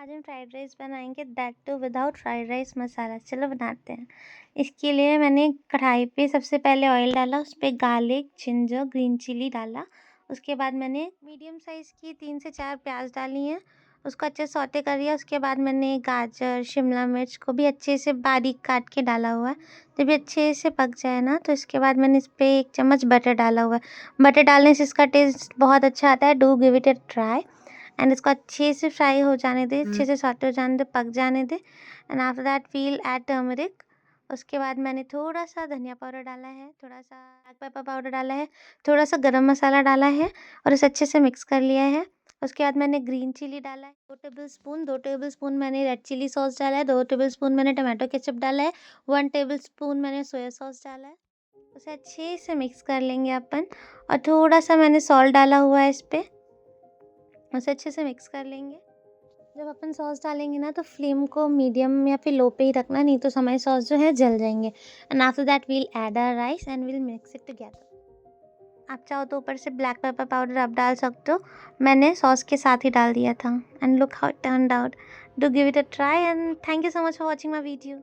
आज हम fried rice बनाएंगे, that too without fried rice masala. चलो बनाते हैं। इसके लिए मैंने कढ़ाई पे सबसे पहले ऑयल डाला, उस पर गार्लिक, जिंजर, ग्रीन चिली डाला। उसके बाद मैंने मीडियम साइज़ की 3 से 4 प्याज डाली हैं, उसको अच्छे से सौते कर लिया। उसके बाद मैंने गाजर, शिमला मिर्च को भी अच्छे से बारीक काट के डाला हुआ है। जब ये अच्छे से पक जाए ना, तो इसके बाद मैंने इस पर 1 चम्मच बटर डाला हुआ है। बटर डालने से इसका टेस्ट बहुत अच्छा आता है। Do give it a try. And इसको अच्छे से फ्राई हो जाने दे, अच्छे से सॉटे हो जाने दे, पक जाने दे। And after that we'll add turmeric. उसके बाद मैंने थोड़ा सा धनिया पाउडर डाला है, थोड़ा सा ब्लैक पेपर पाउडर डाला है, थोड़ा सा गरम मसाला डाला है और इसे अच्छे से मिक्स कर लिया है। उसके बाद मैंने ग्रीन चिली डाला है 2 टेबल स्पून मैंने रेड चिली सॉस डाला है, 2 टेबल स्पून मैंने टमाटो केचप डाला है, 1 टेबल स्पून मैंने सोया सॉस डाला है। उसे अच्छे से मिक्स कर लेंगे अपन। और थोड़ा सा मैंने सॉल्ट डाला हुआ है इस पर, उसे अच्छे से मिक्स कर लेंगे। जब अपन सॉस डालेंगे ना, तो फ्लेम को मीडियम या फिर लो पे ही रखना, नहीं तो हमारे सॉस जो है जल जाएंगे। And after that we'll add our rice and we'll mix it together. आप चाहो तो ऊपर से ब्लैक पेपर पाउडर आप डाल सकते हो, मैंने सॉस के साथ ही डाल दिया था। And look how it turned out. Do give it a try and thank you so much for watching my video.